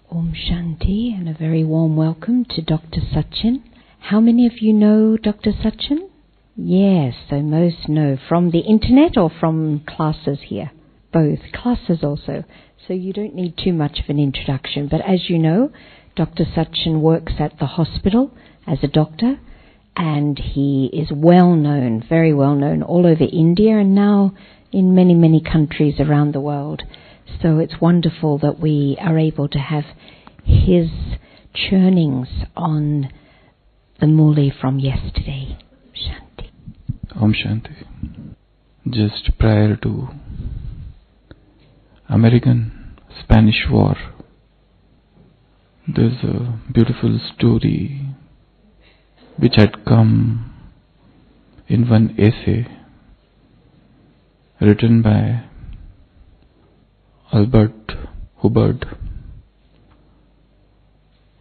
Om Shanti, and a very warm welcome to Dr. Sachin. How many of you know Dr. Sachin? Yes, so most know from the internet or from classes here? Both, classes also. So you don't need too much of an introduction. But as you know, Dr. Sachin works at the hospital as a doctor, and he is well known, very well known, all over India and now in many, many countries around the world. So it's wonderful that we are able to have his churnings on the Murli from yesterday. Shanti. Om Shanti. Just prior to American-Spanish War, there's a beautiful story which had come in one essay written by Albert Hubbard,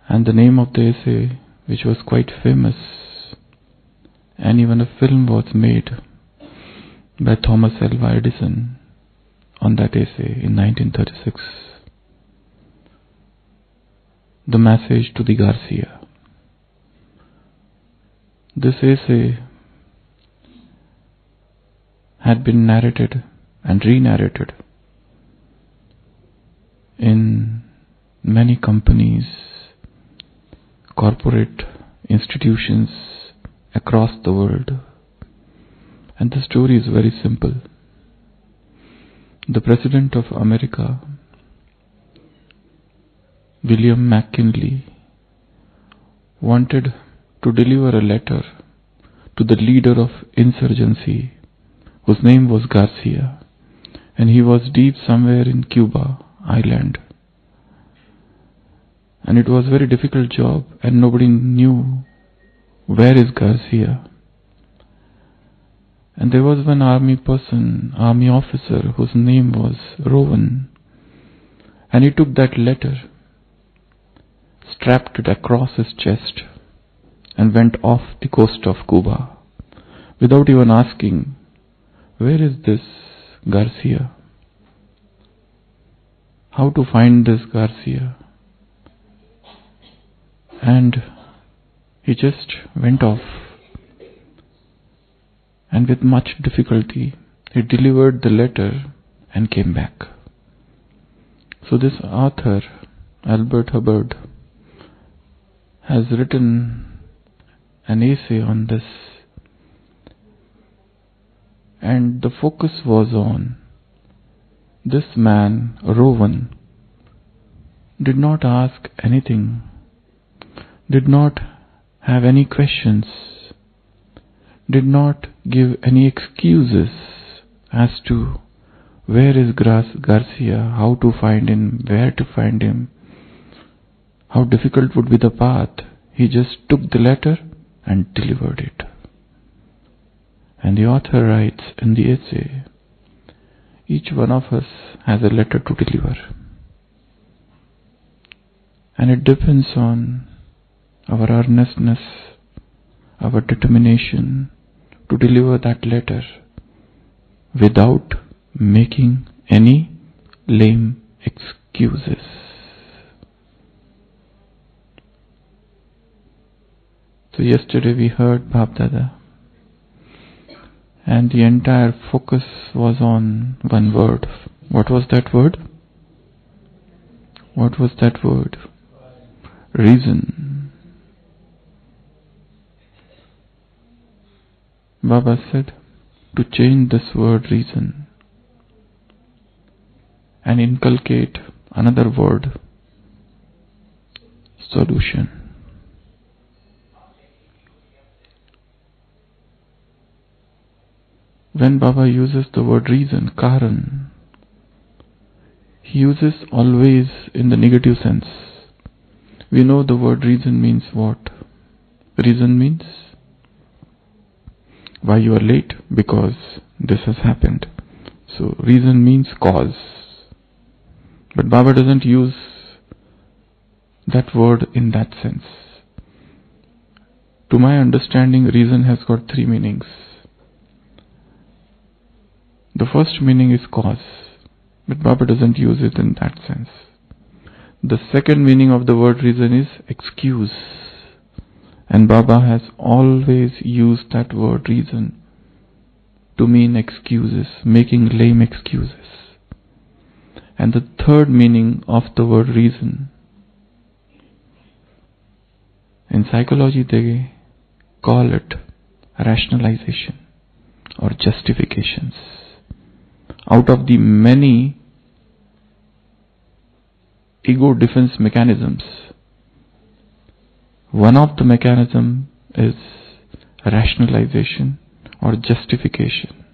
and the name of the essay, which was quite famous, and even a film was made by Thomas Alva Edison on that essay in 1936. The Message to the Garcia. This essay had been narrated and re-narrated in many companies, corporate institutions across the world. And the story is very simple. The President of America, William McKinley, wanted to deliver a letter to the leader of insurgency, whose name was Garcia, and he was deep somewhere in Cuba island. And it was a very difficult job, and nobody knew where is Garcia. And there was one army officer, whose name was Rowan, and he took that letter, strapped it across his chest, and went off the coast of Cuba without even asking, where is this Garcia? How to find this Garcia? And he just went off, and with much difficulty he delivered the letter and came back. So this author, Albert Hubbard, has written an essay on this, and the focus was on this man, Rowan, did not ask anything, did not have any questions, did not give any excuses as to where is Garcia, how to find him, where to find him, how difficult would be the path. He just took the letter and delivered it. And the author writes in the essay, each one of us has a letter to deliver. And it depends on our earnestness, our determination to deliver that letter without making any lame excuses. So yesterday we heard Bab Dada, and the entire focus was on one word. What was that word? What was that word? Reason. Baba said to change this word reason and inculcate another word, solution. When Baba uses the word reason, karan, he uses always in the negative sense. We know the word reason means what? Reason means why you are late, because this has happened. So reason means cause. But Baba doesn't use that word in that sense. To my understanding, reason has got three meanings. The first meaning is cause, but Baba doesn't use it in that sense. The second meaning of the word reason is excuse. And Baba has always used that word reason to mean excuses, making lame excuses. And the third meaning of the word reason, in psychology they call it rationalization or justifications. Out of the many ego defense mechanisms, one of the mechanism is rationalization or justification,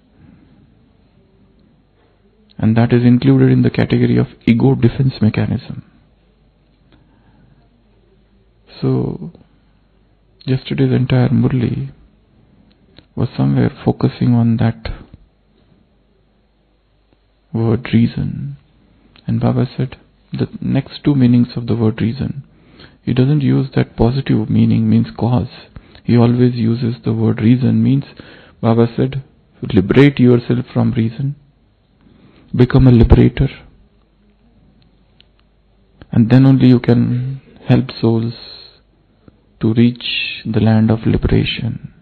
and that is included in the category of ego defense mechanism. So yesterday's entire Murli was somewhere focusing on that word reason, and Baba said the next two meanings of the word reason, he doesn't use that positive meaning means cause. He always uses the word reason means, Baba said, liberate yourself from reason, become a liberator, and then only you can help souls to reach the land of liberation.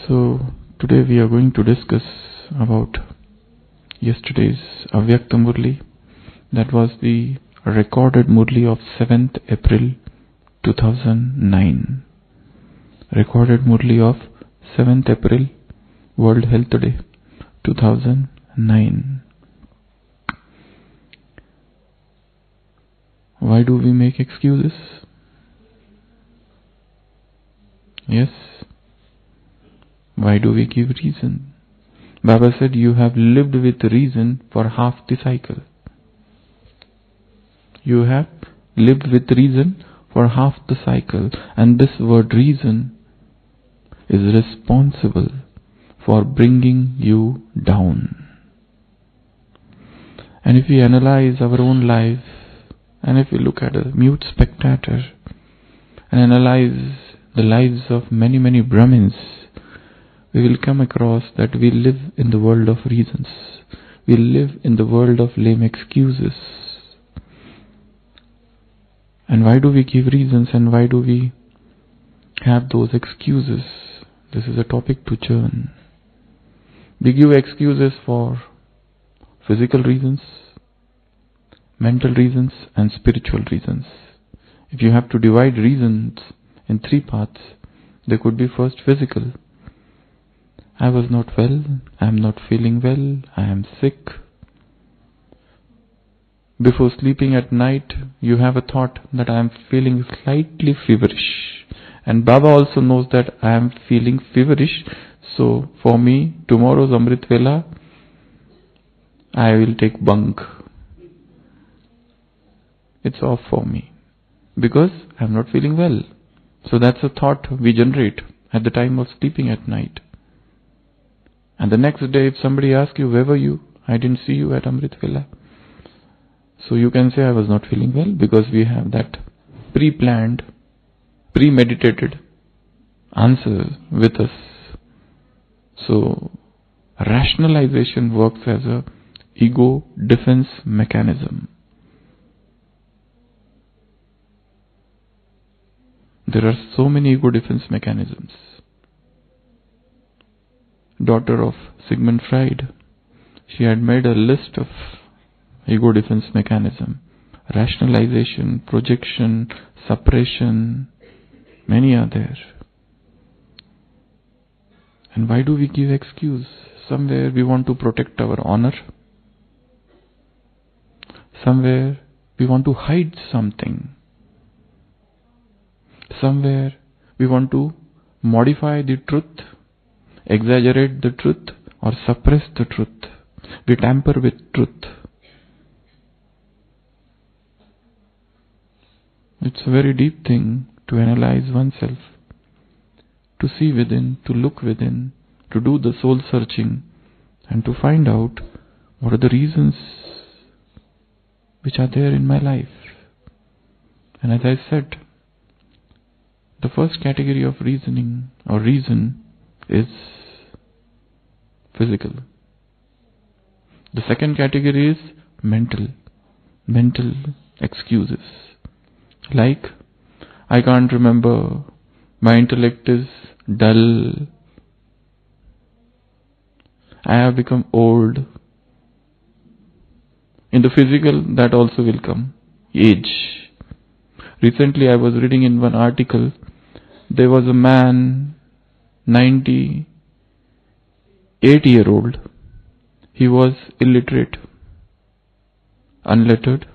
So today we are going to discuss about yesterday's Avyakta Murli. That was the recorded Murli of 7th April 2009. Recorded Murli of 7th April, World Health Day 2009. Why do we make excuses? Yes. Why do we give reason? Baba said you have lived with reason for half the cycle. You have lived with reason for half the cycle, and this word reason is responsible for bringing you down. And if we analyze our own life, and if we look at a mute spectator and analyze the lives of many, many Brahmins, we will come across that we live in the world of reasons. We live in the world of lame excuses. And why do we give reasons, and why do we have those excuses? This is a topic to churn. We give excuses for physical reasons, mental reasons, and spiritual reasons. If you have to divide reasons in three parts, there could be first physical. I was not well, I am not feeling well, I am sick. Before sleeping at night, you have a thought that I am feeling slightly feverish. And Baba also knows that I am feeling feverish, so for me, tomorrow's Amrit Vela, I will take bunk. It's off for me, because I am not feeling well. So that's a thought we generate at the time of sleeping at night. And the next day, if somebody asks you, where were you? I didn't see you at Amrit Vela. So you can say, I was not feeling well, because we have that pre-planned, premeditated answer with us. So rationalization works as a ego defense mechanism. There are so many ego defense mechanisms. Daughter of Sigmund Freud, she had made a list of ego defense mechanism: rationalization, projection, suppression, many are there. And why do we give excuse? Somewhere we want to protect our honor. Somewhere we want to hide something. Somewhere we want to modify the truth, exaggerate the truth, or suppress the truth. We tamper with truth. It's a very deep thing to analyze oneself, to see within, to look within, to do the soul searching, and to find out what are the reasons which are there in my life. And as I said, the first category of reasoning or reason is physical. The second category is mental excuses. Like, I can't remember, my intellect is dull, I have become old. In the physical, that also will come. Age. Recently I was reading in one article, there was a man, 98-year-old. He was illiterate, unlettered,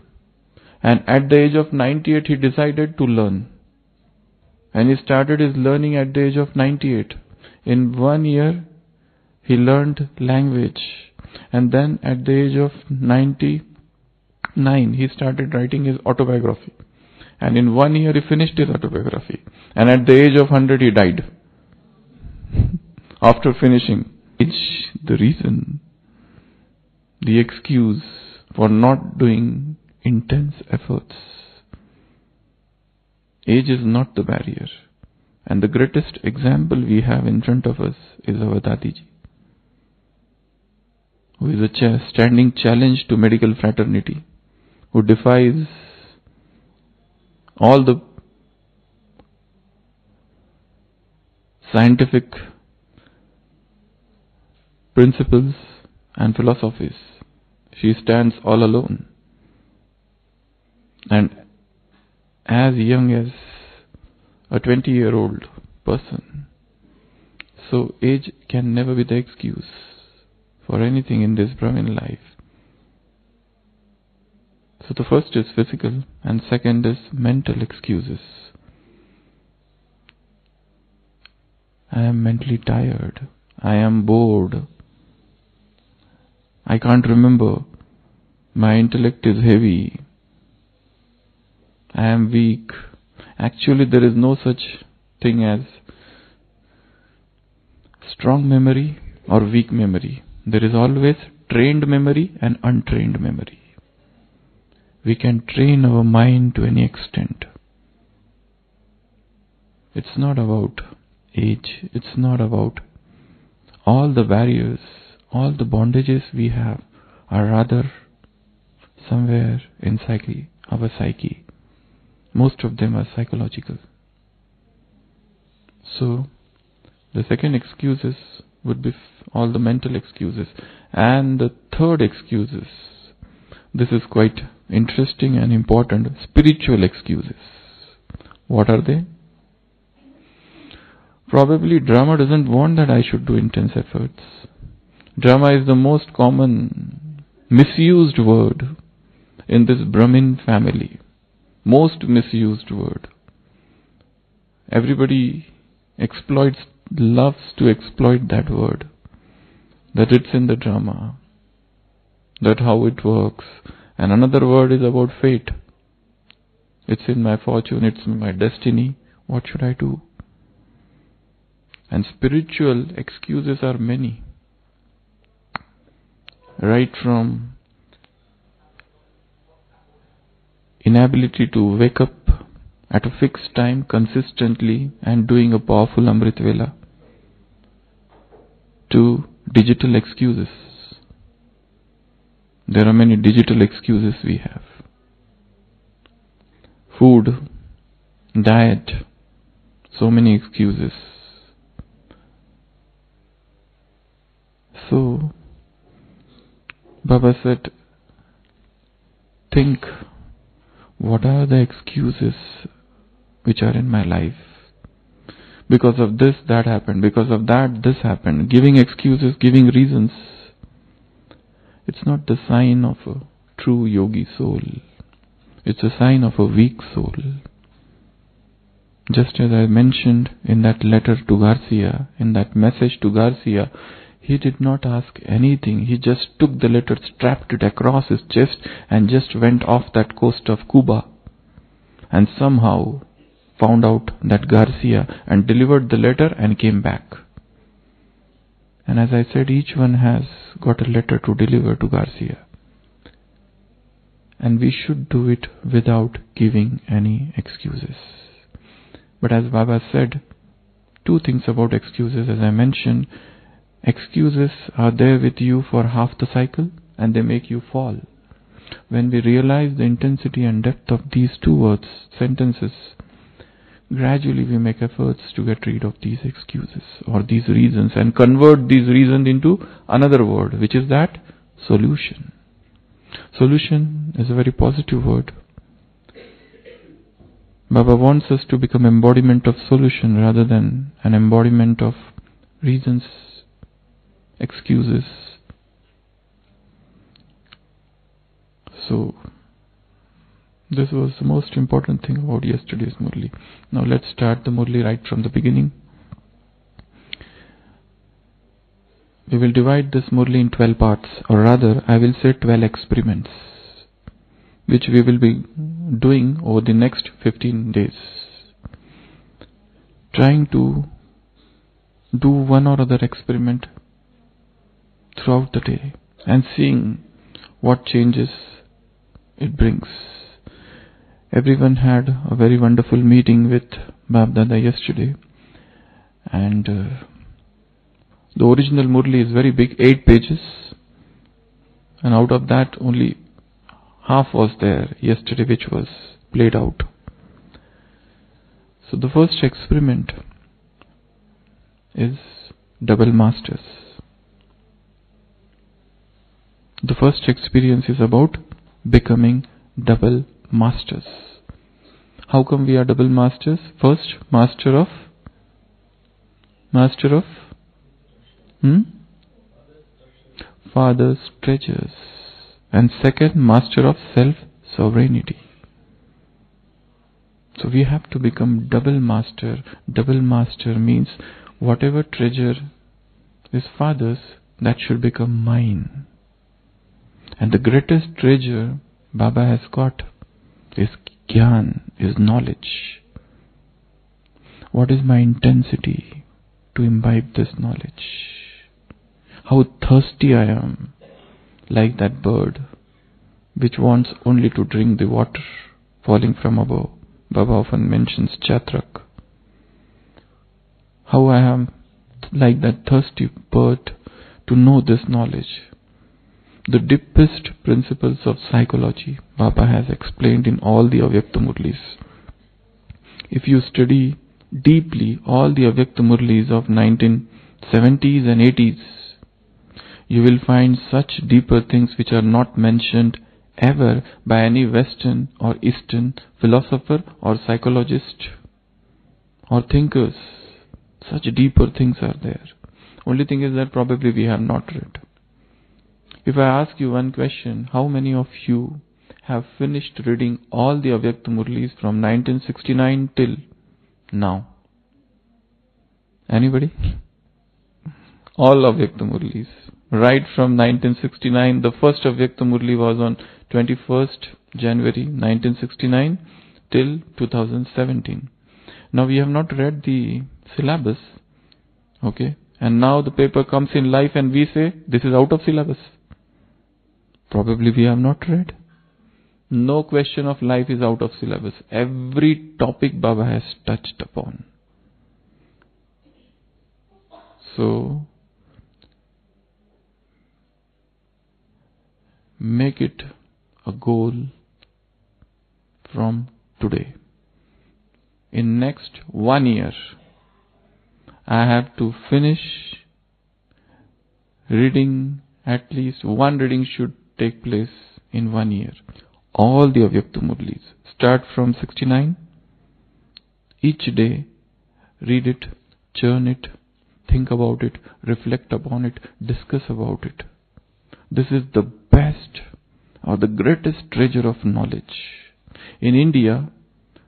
and at the age of 98 he decided to learn. And he started his learning at the age of 98. In 1 year, he learned language. And then at the age of 99, he started writing his autobiography. And in 1 year, he finished his autobiography. And at the age of 100, he died. After finishing. Age, the reason, the excuse for not doing intense efforts. Age is not the barrier. And the greatest example we have in front of us is our Dadiji, who is a standing challenge to medical fraternity, who defies all the scientific principles and philosophies. She stands all alone. And as young as a 20-year-old person. So age can never be the excuse for anything in this Brahmin life. So the first is physical and second is mental excuses. I am mentally tired. I am bored. I can't remember. My intellect is heavy. I am weak. Actually, there is no such thing as strong memory or weak memory. There is always trained memory and untrained memory. We can train our mind to any extent. It's not about age. It's not about all the barriers, all the bondages we have are rather somewhere in our psyche. Most of them are psychological. So, the second excuses would be all the mental excuses. And the third excuses, this is quite interesting and important, spiritual excuses. What are they? Probably drama doesn't want that I should do intense efforts. Drama is the most common misused word in this Brahmin family. Most misused word. Everybody loves to exploit that word. That it's in the drama. That how it works. And another word is about fate. It's in my fortune, it's in my destiny. What should I do? And spiritual excuses are many. Right from inability to wake up at a fixed time consistently and doing a powerful Amrit Vela, to digital excuses. There are many digital excuses we have. Food, diet, so many excuses. So, Baba said, think, what are the excuses which are in my life? Because of this, that happened. Because of that, this happened. Giving excuses, giving reasons. It's not the sign of a true yogi soul. It's a sign of a weak soul. Just as I mentioned in that letter to Garcia, in that message to Garcia, he did not ask anything. He just took the letter, strapped it across his chest and just went off that coast of Cuba and somehow found out that Garcia and delivered the letter and came back. And as I said, each one has got a letter to deliver to Garcia. And we should do it without giving any excuses. But as Baba said, two things about excuses. As I mentioned, excuses are there with you for half the cycle and they make you fall. When we realize the intensity and depth of these two words, sentences, gradually we make efforts to get rid of these excuses or these reasons and convert these reasons into another word, which is that solution. Solution is a very positive word. Baba wants us to become embodiment of solution rather than an embodiment of reasons, excuses. So, this was the most important thing about yesterday's Murli. Now let's start the Murli right from the beginning. We will divide this Murli in 12 parts, or rather, I will say 12 experiments, which we will be doing over the next 15 days. Trying to do one or other experiment throughout the day and seeing what changes it brings. Everyone had a very wonderful meeting with Bab Dada yesterday, and the original Murli is very big, 8 pages, and out of that only half was there yesterday, which was played out. So the first experiment is double masters. The first experience is about becoming double masters. How come we are double masters? First, master of Father's treasures, and second, master of self-sovereignty. So we have to become double master. Double master means whatever treasure is Father's, that should become mine. And the greatest treasure Baba has got is Gyan, is knowledge. What is my intensity to imbibe this knowledge? How thirsty I am, like that bird which wants only to drink the water falling from above. Baba often mentions Chatrak. How I am like that thirsty bird to know this knowledge. The deepest principles of psychology Baba has explained in all the Avyakta Murlis. If you study deeply all the Avyakta Murlis of 1970s and 80s, you will find such deeper things which are not mentioned ever by any Western or Eastern philosopher or psychologist or thinkers. Such deeper things are there. Only thing is that probably we have not read. If I ask you one question, how many of you have finished reading all the Avyakta Murlis from 1969 till now? Anybody? All Avyakta Murlis. Right from 1969, the first Avyakta Murli was on 21st January 1969 till 2017. Now we have not read the syllabus, okay? And now the paper comes in life and we say, this is out of syllabus. Probably we have not read. No question of life is out of syllabus. Every topic Baba has touched upon. So, make it a goal from today. In next 1 year, I have to finish reading, at least one reading should take place in 1 year. All the Avyakta Murlis. Start from 69. Each day, read it, churn it, think about it, reflect upon it, discuss about it. This is the best or the greatest treasure of knowledge. In India,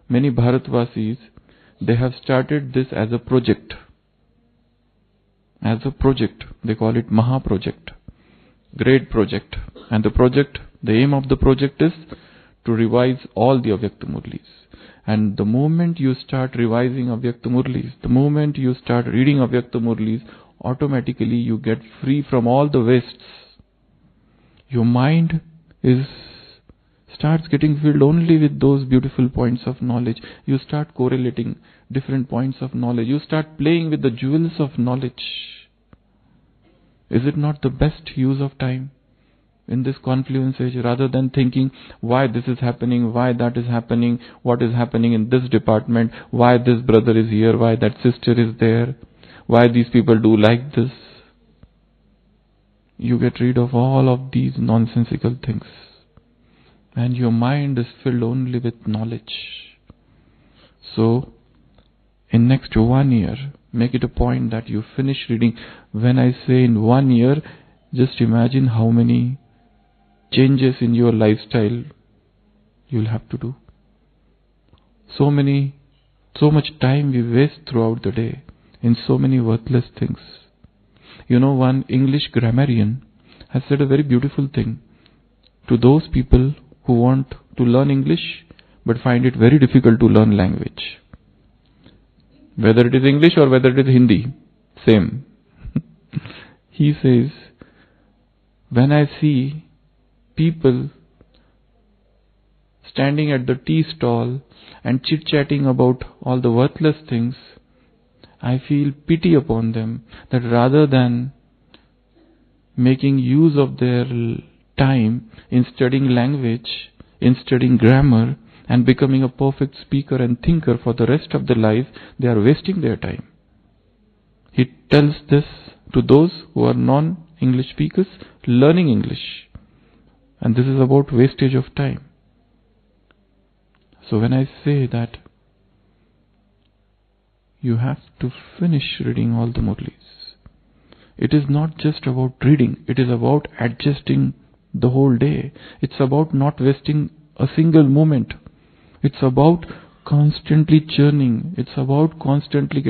many Bharatvasis, they have started this as a project. As a project, they call it Maha Project. Great project. And the aim of the project is to revise all the Avyakta Murlis. And the moment you start revising Avyakta Murlis, the moment you start reading Avyakta Murlis, automatically you get free from all the wastes. Your mind starts getting filled only with those beautiful points of knowledge. You start correlating different points of knowledge. You start playing with the jewels of knowledge. Is it not the best use of time? in this confluence age, rather than thinking why this is happening, why that is happening, what is happening in this department, why this brother is here, why that sister is there, why these people do like this. You get rid of all of these nonsensical things, and your mind is filled only with knowledge. So, in next 1 year, make it a point that you finish reading. When I say in 1 year, just imagine how many changes in your lifestyle you'll have to do. So much time we waste throughout the day in so many worthless things. You know, one English grammarian has said a very beautiful thing to those people who want to learn English but find it very difficult to learn language. Whether it is English or whether it is Hindi, same. He says, when I see people standing at the tea stall and chit-chatting about all the worthless things, I feel pity upon them, that rather than making use of their time in studying language, in studying grammar, and becoming a perfect speaker and thinker for the rest of their life, they are wasting their time. He tells this to those who are non-English speakers learning English. And this is about wastage of time. So when I say that you have to finish reading all the Murlis, it is not just about reading, it is about adjusting the whole day. It's about not wasting a single moment. It's about constantly churning. It's about constantly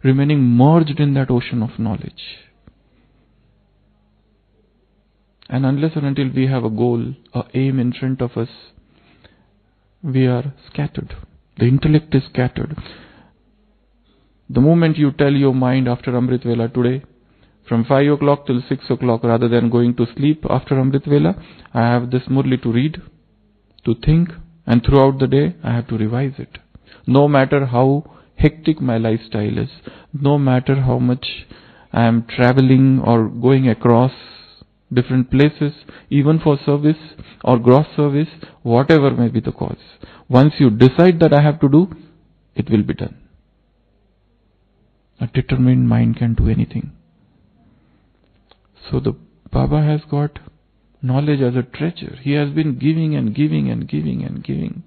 remaining merged in that ocean of knowledge. And unless and until we have a goal, a aim in front of us, we are scattered. The intellect is scattered. The moment you tell your mind after Amrit Vela today, from 5 o'clock till 6 o'clock, rather than going to sleep after Amrit Vela, I have this Murli to read, to think, and throughout the day I have to revise it. No matter how hectic my lifestyle is, no matter how much I am traveling or going across different places, even for service or gross service, whatever may be the cause, once you decide that I have to do, it will be done. A determined mind can do anything. So the Baba has got knowledge as a treasure. He has been giving and giving and giving and giving.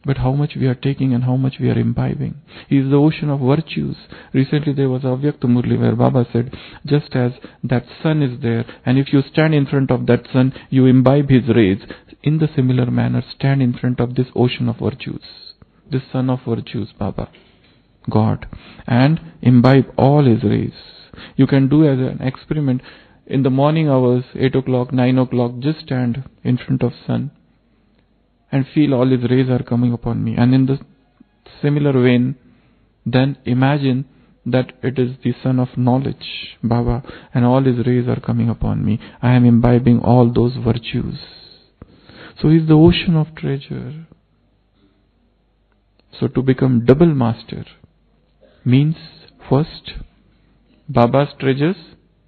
But how much we are taking and how much we are imbibing. He is the ocean of virtues. Recently there was a Avyakta Murli where Baba said, just as that sun is there, and if you stand in front of that sun, you imbibe his rays. In the similar manner, stand in front of this ocean of virtues, this sun of virtues, Baba, God, and imbibe all his rays. You can do as an experiment. In the morning hours, 8 o'clock, 9 o'clock, just stand in front of sun and feel all his rays are coming upon me. And in the similar vein, then imagine that it is the sun of knowledge, Baba, and all his rays are coming upon me. I am imbibing all those virtues. So he is the ocean of treasure. So to become double master means, first, Baba's treasures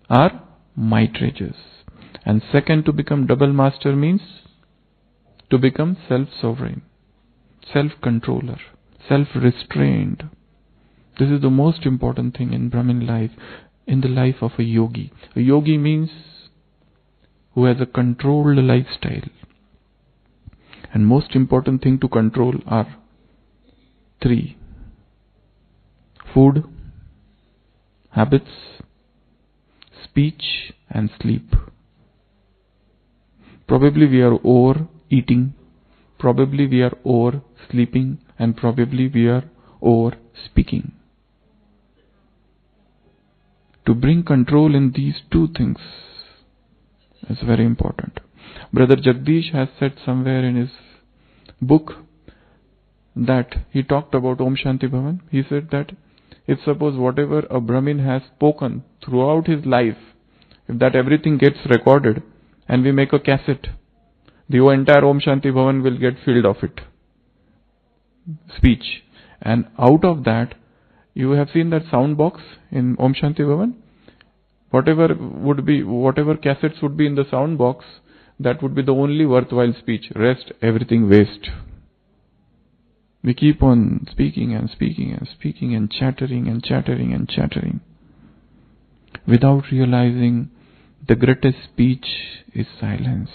are my treasures. And second, to become double master means to become self-sovereign, self-controller, self-restrained. This is the most important thing in Brahmin life, in the life of a yogi. A yogi means who has a controlled lifestyle. And most important thing to control are 3. Food, habits, speech and sleep. Probably we are overeating, probably we are oversleeping, and probably we are over-speaking. To bring control in these 2 things is very important. Brother Jagdish has said somewhere in his book that he talked about Om Shanti Bhavan. He said that if suppose whatever a Brahmin has spoken throughout his life, if that everything gets recorded and we make a cassette, the entire Om Shanti Bhavan will get filled of it. Speech. And out of that, you have seen that sound box in Om Shanti Bhavan. Whatever cassettes would be in the sound box, that would be the only worthwhile speech. Rest, everything waste. We keep on speaking and speaking and speaking and chattering and chattering and chattering without realizing the greatest speech is silence.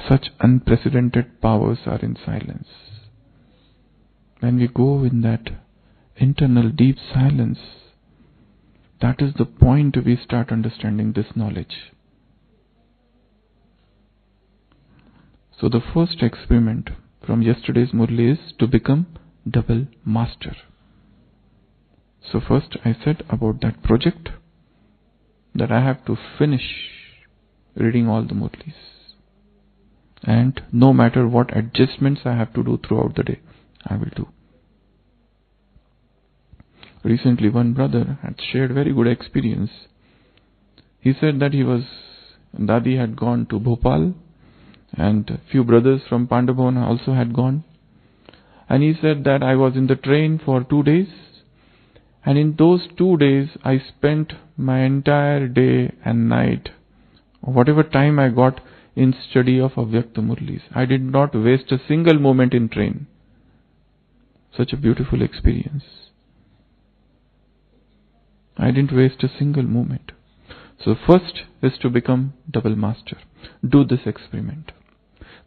Such unprecedented powers are in silence. When we go in that internal deep silence, that is the point we start understanding this knowledge. So the first experiment from yesterday's Murli is to become double master. So first I said about that project that I have to finish reading all the Murlis. And no matter what adjustments I have to do throughout the day, I will do. Recently one brother had shared very good experience. He said that Dadi had gone to Bhopal and a few brothers from Pandabhavan also had gone. And he said that I was in the train for 2 days, and in those 2 days I spent my entire day and night, whatever time I got, in study of Avyakta Murlis. I did not waste a single moment in train. Such a beautiful experience. I didn't waste a single moment. So first is to become double master. Do this experiment.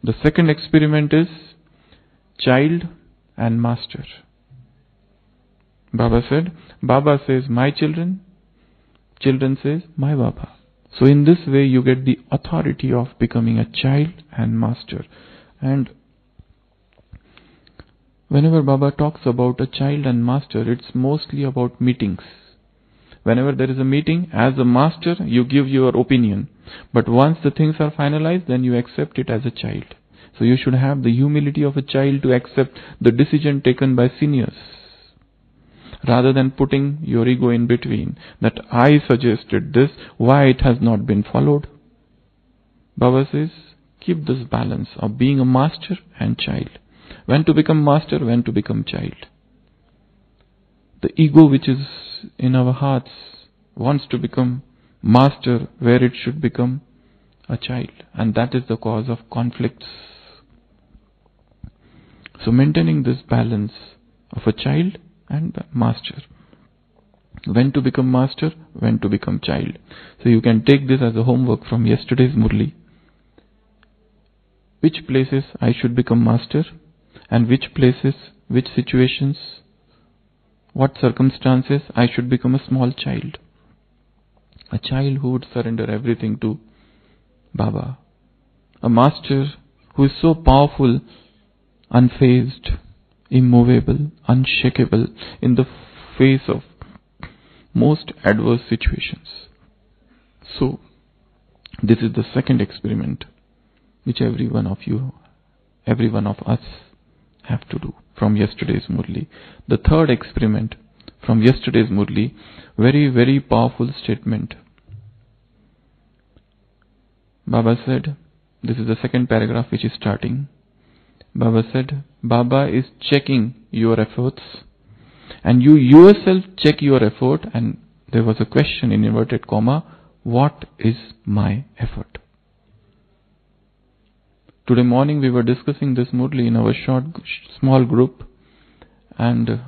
The second experiment is child and master. Baba says my children, children says my Baba. So in this way you get the authority of becoming a child and master. And whenever Baba talks about a child and master, it's mostly about meetings. Whenever there is a meeting, as a master, you give your opinion. But once the things are finalized, then you accept it as a child. So you should have the humility of a child to accept the decision taken by seniors, rather than putting your ego in between, that I suggested this, why it has not been followed. Baba says, keep this balance of being a master and child. When to become master, when to become child. The ego which is in our hearts wants to become master where it should become a child, and that is the cause of conflicts. So maintaining this balance of a child and master. When to become master, when to become child. So you can take this as a homework from yesterday's Murli. Which places I should become master, and which places, which situations, what circumstances I should become a small child. A child who would surrender everything to Baba. A master who is so powerful, unfazed, immovable, unshakable in the face of most adverse situations. So, this is the second experiment which every one of us have to do from yesterday's Murli. The third experiment from yesterday's Murli, very, very powerful statement. Baba said, this is the second paragraph which is starting. Baba said, Baba is checking your efforts, and you yourself check your effort. And there was a question in inverted comma, what is my effort? Today morning we were discussing this Murli in our small group, and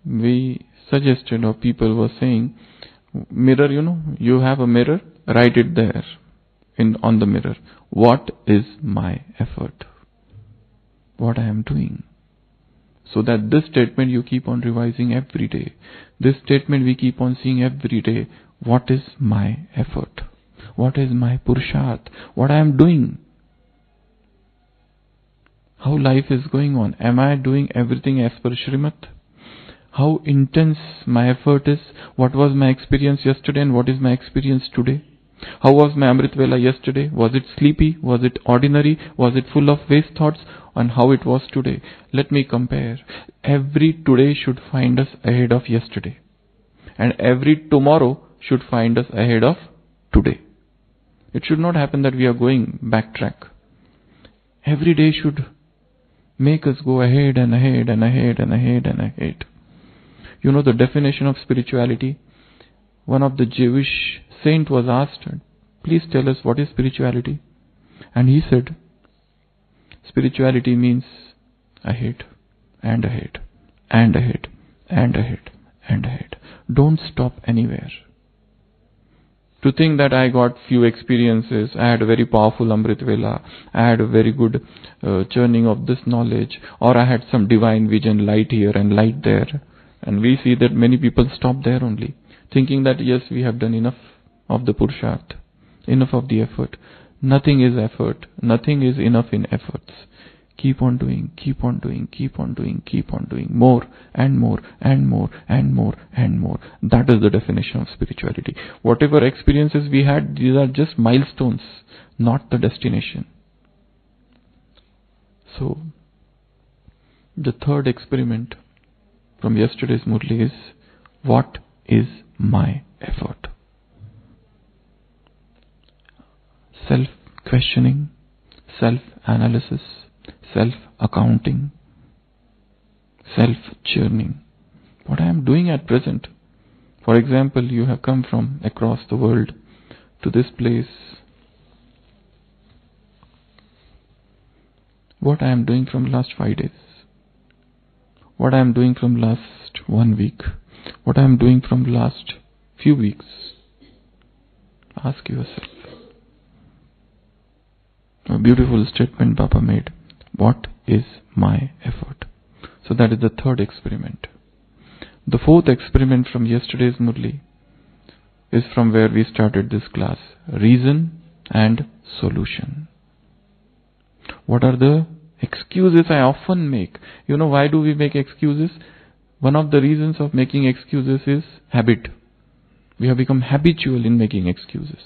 we suggested, or people were saying, mirror, you have a mirror, write it there on the mirror. What is my effort? What I am doing? So that this statement you keep on revising every day. This statement we keep on seeing every day. What is my effort? What is my purusharth? What I am doing? How life is going on? Am I doing everything as per Srimad? How intense my effort is? What was my experience yesterday and what is my experience today? How was my Amrit Vela yesterday? Was it sleepy? Was it ordinary? Was it full of waste thoughts? And how it was today? Let me compare. Every today should find us ahead of yesterday. And every tomorrow should find us ahead of today. It should not happen that we are going backtrack. Every day should make us go ahead and ahead and ahead and ahead and ahead. You know the definition of spirituality? One of the Jewish saint was asked, please tell us what is spirituality? And he said, spirituality means ahead, and ahead, and ahead, and ahead, and ahead. Don't stop anywhere. To think that I got few experiences, I had a very powerful Amrit Vela, I had a very good churning of this knowledge, or I had some divine vision, light here and light there. And we see that many people stop there only, thinking that yes, we have done enough of the Purusharth, enough of the effort. Nothing is effort, nothing is enough in efforts. Keep on doing, keep on doing, keep on doing, keep on doing, more and more and more and more and more. That is the definition of spirituality. Whatever experiences we had, these are just milestones, not the destination. So, the third experiment from yesterday's Murli is, what is my effort? Self-questioning, self-analysis, self-accounting, self-churning. What I am doing at present. For example, you have come from across the world to this place. What I am doing from last 5 days. What I am doing from last 1 week. What I am doing from last few weeks. Ask yourself. A beautiful statement Baba made. What is my effort? So that is the third experiment. The fourth experiment from yesterday's Murli is from where we started this class. Reason and solution. What are the excuses I often make? You know, why do we make excuses? One of the reasons of making excuses is habit. We have become habitual in making excuses.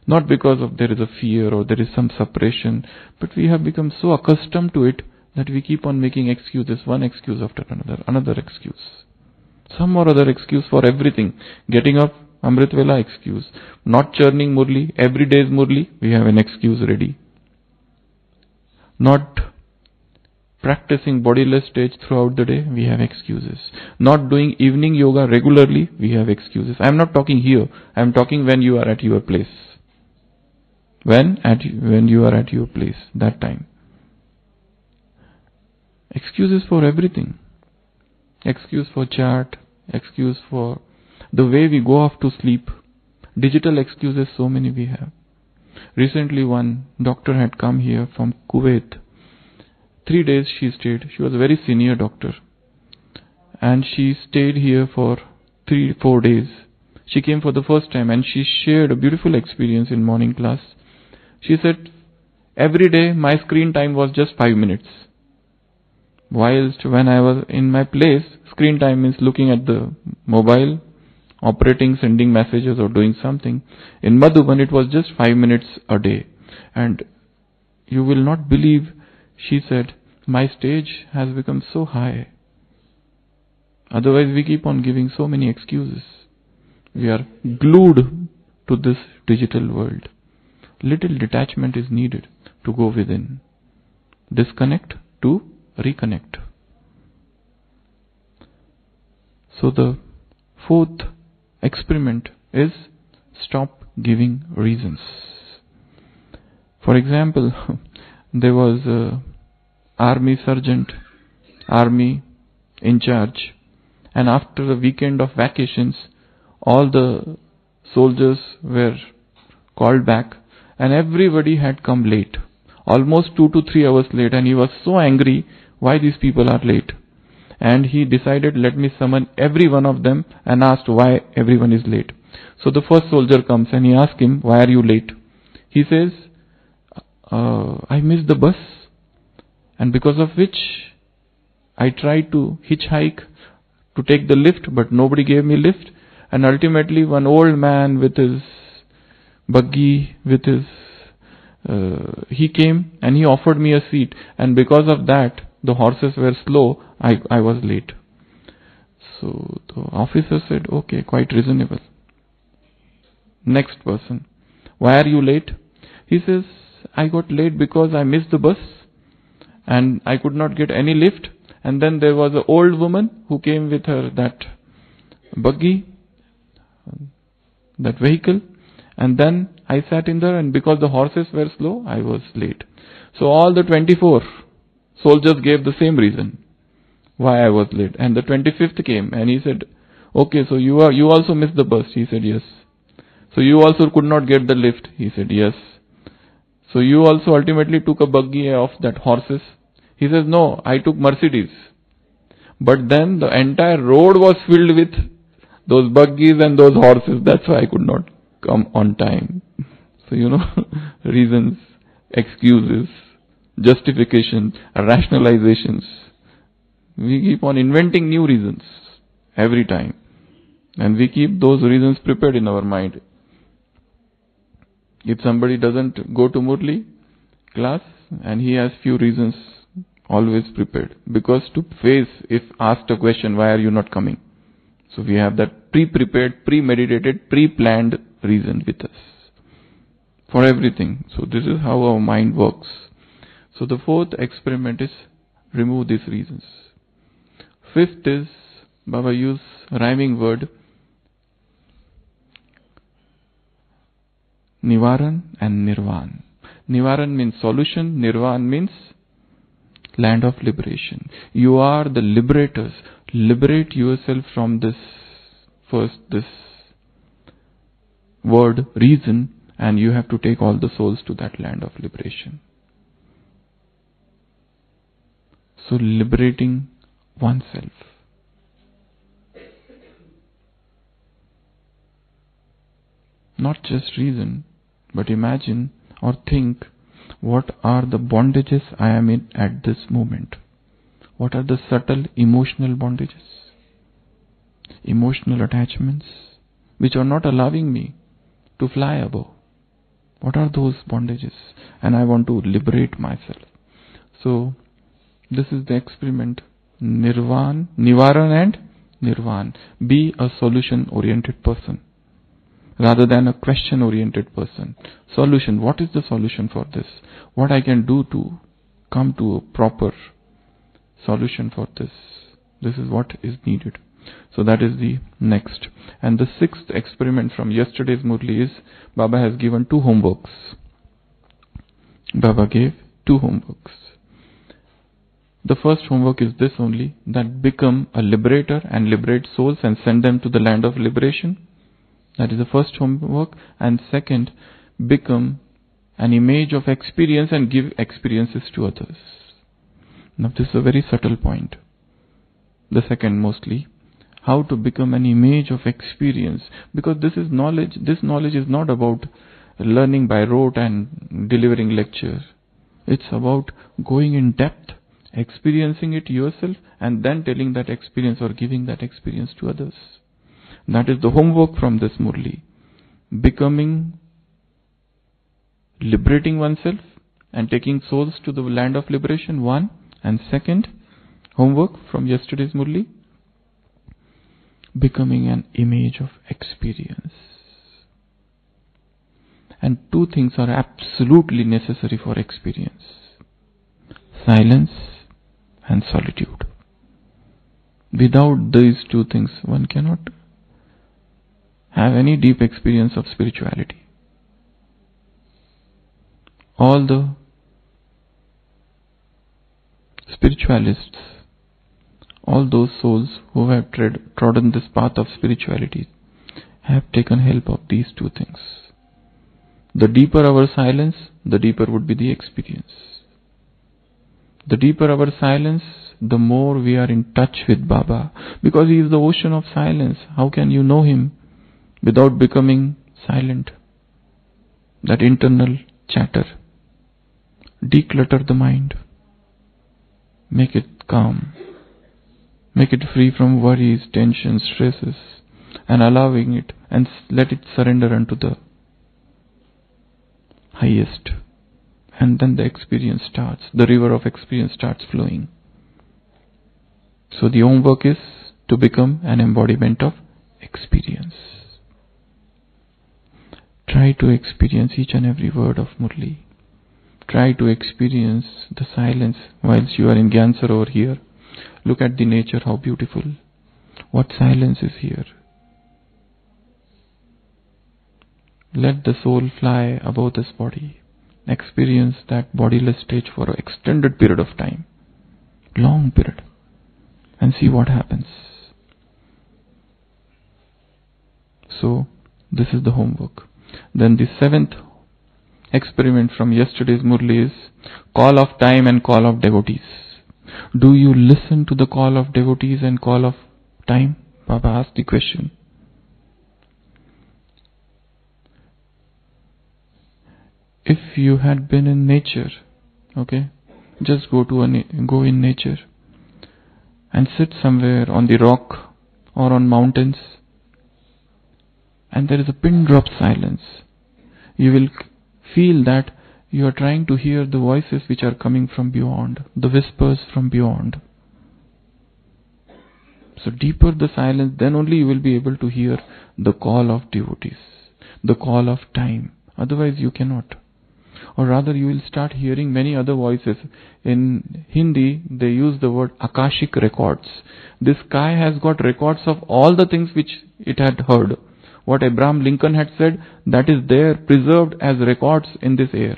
Not because of there is a fear or there is some suppression, but we have become so accustomed to it that we keep on making excuses, one excuse after another, another excuse. Some or other excuse for everything. Getting up, Amrit Vela, excuse. Not churning Murli, every day's Murli, we have an excuse ready. Not practicing bodiless stage throughout the day, we have excuses. Not doing evening yoga regularly, we have excuses. I am not talking here, I am talking when you are at your place. When you are at your place, that time. Excuses for everything. Excuse for chat, excuse for the way we go off to sleep. Digital excuses, so many we have. Recently one doctor had come here from Kuwait. 3 days she stayed. She was a very senior doctor. And she stayed here for 3-4 days. She came for the first time and she shared a beautiful experience in morning class. She said, every day my screen time was just 5 minutes. Whilst when I was in my place, screen time means looking at the mobile, operating, sending messages or doing something. In Madhuban it was just 5 minutes a day. And you will not believe, she said, my stage has become so high. Otherwise we keep on giving so many excuses. We are glued to this digital world. Little detachment is needed to go within. Disconnect to reconnect. So the fourth experiment is stop giving reasons. For example, there was an army sergeant, army in charge, and after a weekend of vacations, all the soldiers were called back and everybody had come late, almost 2 to 3 hours late, and he was so angry why these people are late. And he decided, let me summon every one of them, and asked why everyone is late. So the first soldier comes and he asks him, why are you late? He says, I missed the bus, and because of which I tried to hitchhike to take the lift, but nobody gave me lift, and ultimately one old man with his buggy, with his he came and he offered me a seat, and because of that the horses were slow, I was late. So the officer said, okay, quite reasonable. Next person, why are you late? He says, I got late because I missed the bus and I could not get any lift, And then there was an old woman who came with her that buggy, that vehicle. And then I sat in there, and because the horses were slow, I was late. So all the 24 soldiers gave the same reason why I was late. And the 25th came and he said, okay, so you also missed the bus. He said, yes. So you also could not get the lift. He said, yes. So you also ultimately took a buggy of that horses. He says, no, I took Mercedes. But then the entire road was filled with those buggies and those horses. That's why I could not come on time. So, reasons, excuses, justification, rationalizations. We keep on inventing new reasons every time. And we keep those reasons prepared in our mind. If somebody doesn't go to Murli class and he has few reasons always prepared. Because to face, if asked a question, why are you not coming? So we have that pre-prepared, premeditated, pre-planned reason with us. For everything. So this is how our mind works. So the fourth experiment is remove these reasons. Fifth is, Baba use rhyming word, Nivaran and Nirvan. Nivaran means solution, Nirvan means land of liberation. You are the liberators. Liberate yourself from this word, reason, and you have to take all the souls to that land of liberation. So liberating oneself. Not just reason, but imagine or think, what are the bondages I am in at this moment? What are the subtle emotional bondages? Emotional attachments which are not allowing me to fly above. What are those bondages? And I want to liberate myself. So this is the experiment. Nivaran and Nirvan. Be a solution-oriented person rather than a question-oriented person. Solution. What is the solution for this? What I can do to come to a proper solution for this? This is what is needed. So that is the next. And the sixth experiment from yesterday's Murli is, Baba has given 2 homeworks. Baba gave 2 homeworks. The first homework is this only, that become a liberator and liberate souls and send them to the land of liberation. That is the first homework. And second, become an image of experience and give experiences to others. Now this is a very subtle point. The second mostly, how to become an image of experience. Because this is knowledge. This knowledge is not about learning by rote and delivering lectures. It's about going in depth, experiencing it yourself, and then telling that experience or giving that experience to others. That is the homework from this Murli. Liberating oneself and taking souls to the land of liberation, one. And second, homework from yesterday's Murli, becoming an image of experience. And 2 things are absolutely necessary for experience: silence and solitude. Without these 2 things, one cannot have any deep experience of spirituality. All the spiritualists, all those souls who have trodden this path of spirituality, have taken help of these 2 things. The deeper our silence, the deeper would be the experience. The deeper our silence, the more we are in touch with Baba. Because He is the ocean of silence. How can you know Him without becoming silent? That internal chatter. Declutter the mind. Make it calm. Make it free from worries, tensions, stresses, and allowing it, and let it surrender unto the highest. And then the experience starts. The river of experience starts flowing. So the homework is to become an embodiment of experience. Try to experience each and every word of Murli. Try to experience the silence whilst you are in Gyan Sarovar here. Look at the nature, how beautiful. What silence is here. Let the soul fly above this body. Experience that bodiless stage for an extended period of time. Long period. And see what happens. So, this is the homework. Then the 7th experiment from yesterday's Murli is call of time and call of devotees. Do you listen to the call of devotees and call of time? Baba asked the question. If you had been in nature, okay, just go in nature and sit somewhere on the rock or on mountains, and there is a pin drop silence. You will feel that you are trying to hear the voices which are coming from beyond, the whispers from beyond. So deeper the silence, then only you will be able to hear the call of devotees, the call of time. Otherwise you cannot. Or rather you will start hearing many other voices. In Hindi they use the word Akashic records. The sky has got records of all the things which it had heard. What Abraham Lincoln had said, that is there preserved as records in this air.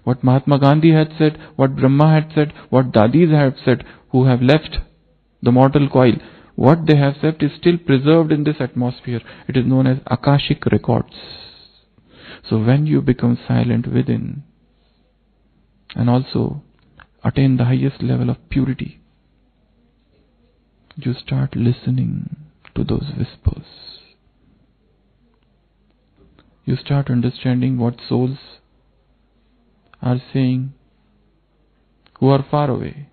What Mahatma Gandhi had said, what Brahma had said, what Dadis have said, who have left the mortal coil, what they have said is still preserved in this atmosphere. It is known as Akashic records. So when you become silent within and also attain the highest level of purity, you start listening to those whispers. You start understanding what souls are saying who are far away.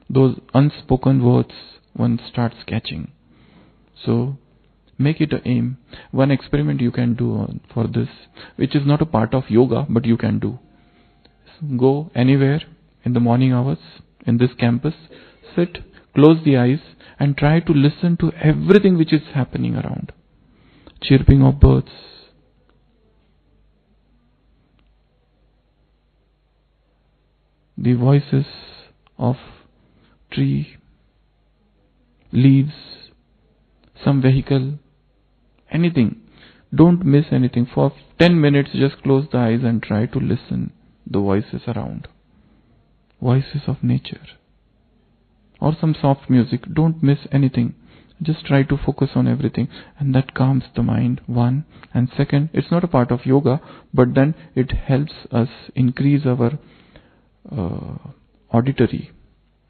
Those unspoken words one starts catching. So make it an aim. One experiment you can do for this, which is not a part of yoga, but you can do. Go anywhere in the morning hours in this campus, sit, close the eyes and try to listen to everything which is happening around. Chirping of birds, the voices of tree, leaves, some vehicle, anything. Don't miss anything. For 10 minutes just close the eyes and try to listen the voices around. Voices of nature. Or some soft music. Don't miss anything. Just try to focus on everything, and that calms the mind, one. And second, it's not a part of yoga, but then it helps us increase our auditory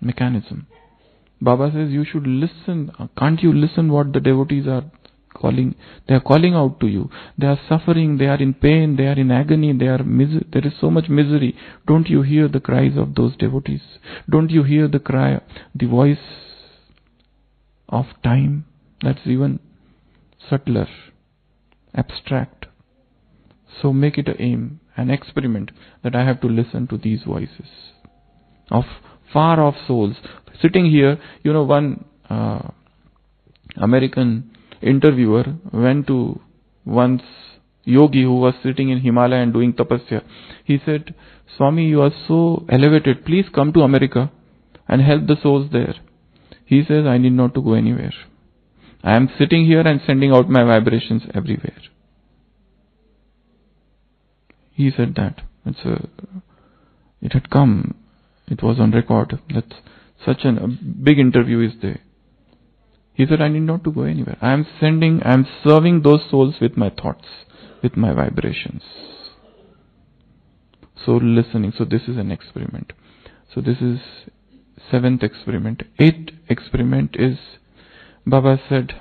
mechanism. Baba says you should listen. Can't you listen what the devotees are calling? They are calling out to you. They are suffering, they are in pain, they are in agony, there is so much misery. Don't you hear the cries of those devotees? Don't you hear the cry, the voice of time? That's even subtler, abstract. So make it an aim, an experiment, that I have to listen to these voices of far off souls. Sitting here, one American interviewer went to once yogi who was sitting in Himalaya and doing tapasya. He said, Swami, you are so elevated, please come to America and help the souls there. He says, I need not to go anywhere. I am sitting here and sending out my vibrations everywhere. He said that. It had come. It was on record. That such a big interview is there. He said, I need not to go anywhere. I am serving those souls with my thoughts, with my vibrations. So listening. So this is an experiment. So this is 7th experiment. 8th experiment is, Baba said,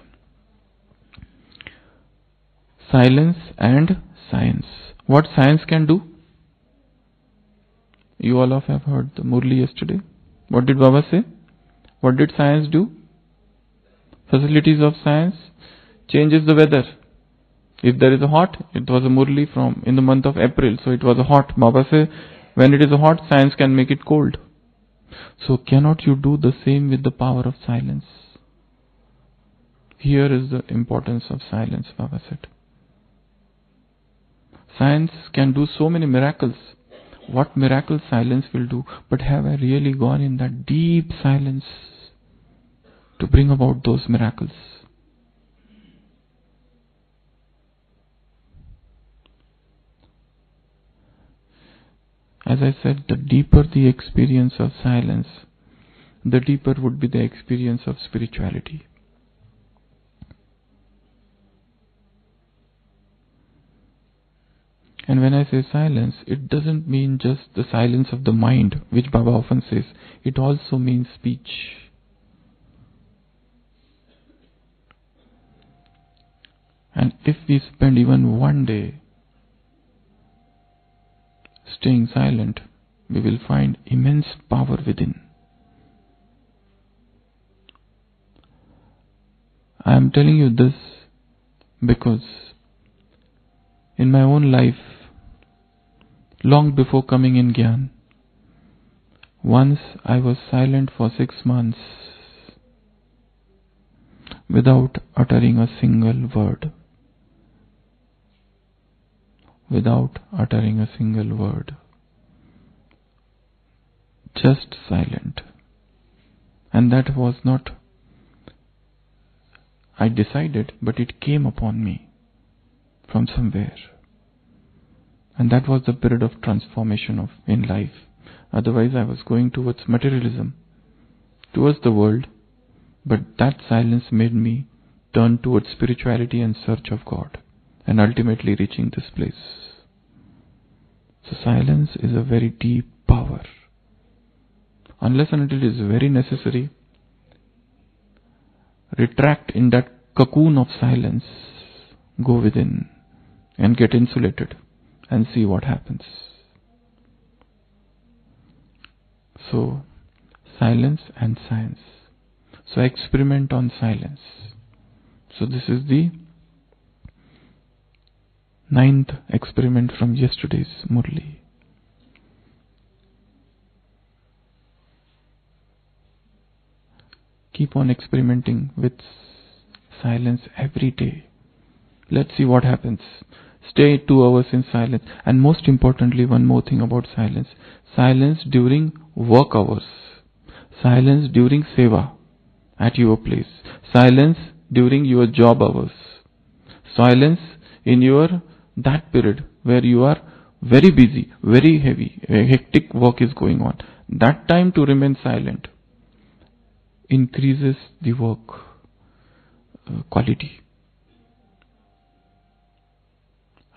silence and science. What science can do? You all have heard the Murli yesterday. What did Baba say? What did science do? Facilities of science changes the weather. If there is a hot, it was a Murli from in the month of April, so it was a hot. Baba say, when it is a hot, science can make it cold. So cannot you do the same with the power of silence? Here is the importance of silence, Baba said. Science can do so many miracles. What miracle silence will do? But have I really gone in that deep silence to bring about those miracles. As I said, the deeper the experience of silence, the deeper would be the experience of spirituality. And when I say silence, it doesn't mean just the silence of the mind, which Baba often says. It also means speech. And if we spend even one day staying silent, we will find immense power within. I am telling you this because in my own life, long before coming in Gyan, once I was silent for 6 months without uttering a single word. Without uttering a single word. Just silent. And that was not I decided, but it came upon me from somewhere. And that was the period of transformation in life. Otherwise I was going towards materialism, towards the world, but that silence made me turn towards spirituality and search of God, and ultimately reaching this place. So silence is a very deep power. Unless and until it is very necessary, retract in that cocoon of silence, go within and get insulated and see what happens. So, silence and science. So experiment on silence. So this is the 9th experiment from yesterday's Murli. Keep on experimenting with silence every day. Let's see what happens. Stay 2 hours in silence. And most importantly, one more thing about silence. Silence during work hours. Silence during seva at your place. Silence during your job hours. Silence in your that period where you are very busy, very heavy, hectic work is going on. That time to remain silent increases the work quality.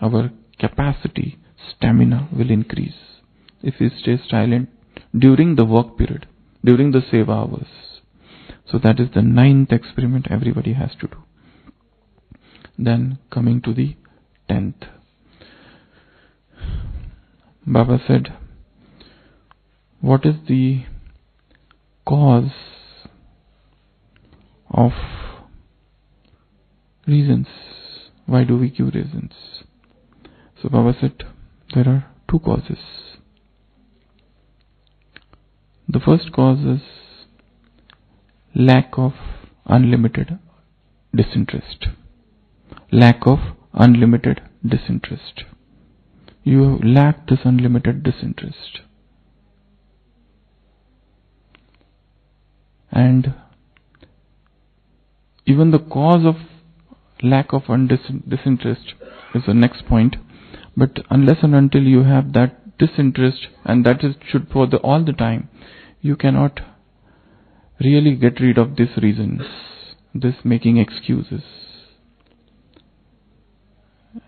Our capacity, stamina will increase if we stay silent during the work period, during the seva hours. So that is the 9th experiment everybody has to do. Then coming to the 10th. Baba said, what is the cause of reasons? Why do we give reasons? So Baba said, there are 2 causes. The first cause is lack of unlimited disinterest. Lack of unlimited disinterest. You lack this unlimited disinterest. And even the cause of lack of disinterest is the next point. But unless and until you have that disinterest, and that is should for all the time, you cannot really get rid of these reasons, this making excuses.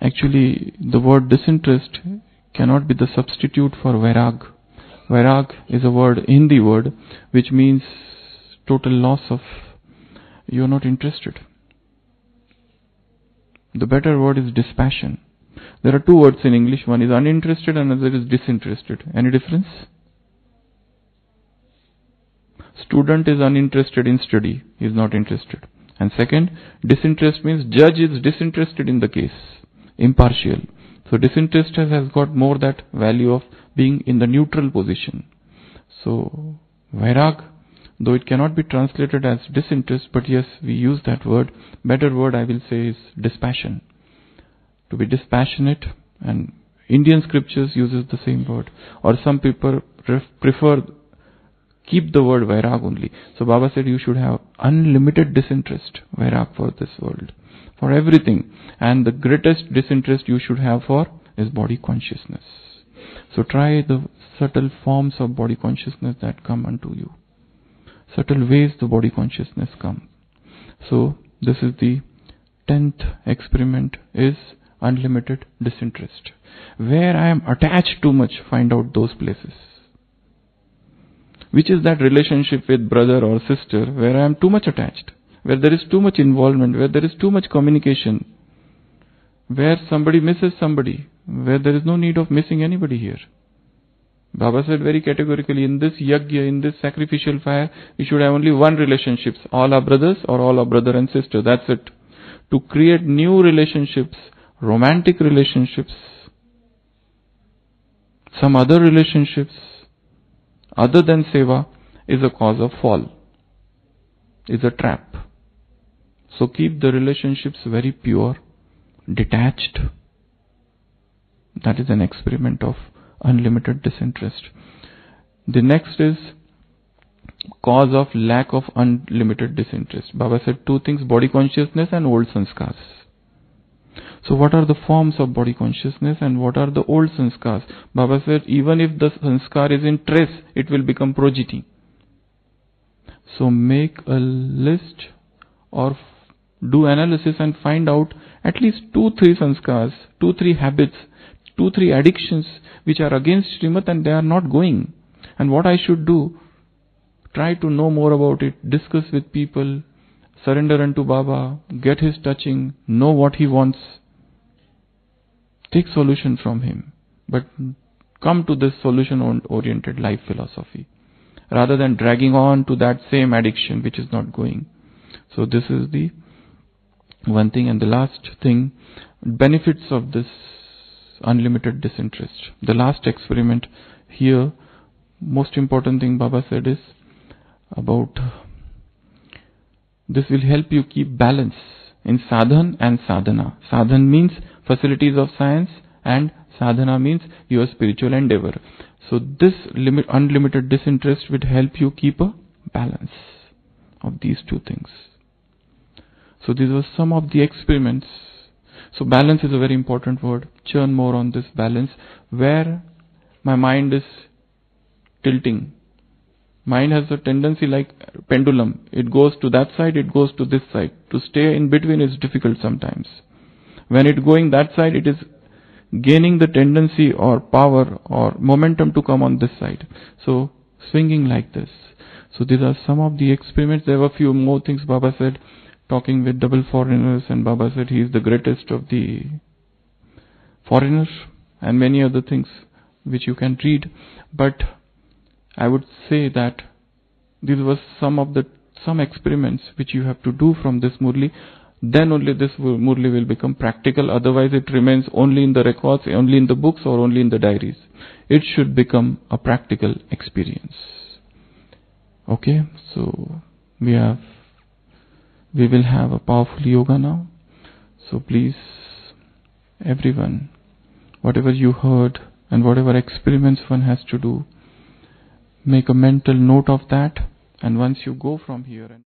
Actually, the word disinterest cannot be the substitute for vairag. Vairag is a word, Hindi word, which means total loss of, you are not interested. The better word is dispassion. There are 2 words in English, one is uninterested and another is disinterested. Any difference? Student is uninterested in study, he is not interested. And second, disinterest means judge is disinterested in the case, impartial. So disinterest has got more that value of being in the neutral position. So vairag, though it cannot be translated as disinterest, but yes, we use that word. Better word I will say is dispassion. To be dispassionate, and Indian scriptures uses the same word. Or some people prefer, keep the word vairag only. So Baba said you should have unlimited disinterest, Vairag, for this world, for everything. And the greatest disinterest you should have for is body consciousness. So try the subtle forms of body consciousness that come unto you. Subtle ways the body consciousness comes. So this is the 10th experiment, is unlimited disinterest. Where I am attached too much, find out those places. Which is that relationship with brother or sister where I am too much attached, where there is too much involvement, where there is too much communication, where somebody misses somebody, where there is no need of missing anybody here. Baba said very categorically, in this yajna, in this sacrificial fire, we should have only one relationship. All are brothers or all are brother and sister. That's it. To create new relationships, romantic relationships, some other relationships, other than seva, is a cause of fall, is a trap. So keep the relationships very pure, detached. That is an experiment of unlimited disinterest. The next is cause of lack of unlimited disinterest. Baba said two things, body consciousness and old sanskars. So what are the forms of body consciousness and what are the old sanskars? Baba said even if the sanskar is in trace, it will become progeny. So make a list or do analysis and find out at least 2-3 sanskars, 2-3 habits, 2-3 addictions which are against Srimad and they are not going. And what I should do? Try to know more about it, discuss with people, surrender unto Baba, get his touching, know what he wants. Take solution from him, but come to this solution-oriented life philosophy, rather than dragging on to that same addiction which is not going. So this is the one thing. And the last thing, benefits of this unlimited disinterest. The last experiment here, most important thing Baba said is about this will help you keep balance in sadhan and sadhana. Sadhan means facilities of science and sadhana means your spiritual endeavor. So this unlimited disinterest will help you keep a balance of these two things. So these were some of the experiments. So balance is a very important word. Churn more on this balance. Where my mind is tilting. Mind has a tendency like pendulum. It goes to that side, it goes to this side. To stay in between is difficult sometimes. When it going that side, it is gaining the tendency or power or momentum to come on this side. So swinging like this. So these are some of the experiments. There were a few more things Baba said, talking with double foreigners, and Baba said he is the greatest of the foreigners, and many other things which you can read. But I would say that these were some experiments which you have to do from this Murli. Then only this Murli will become practical. Otherwise it remains only in the records, only in the books or only in the diaries. It should become a practical experience. Okay, so we will have a powerful yoga now. So please, everyone, whatever you heard and whatever experiments one has to do, make a mental note of that, and once you go from here and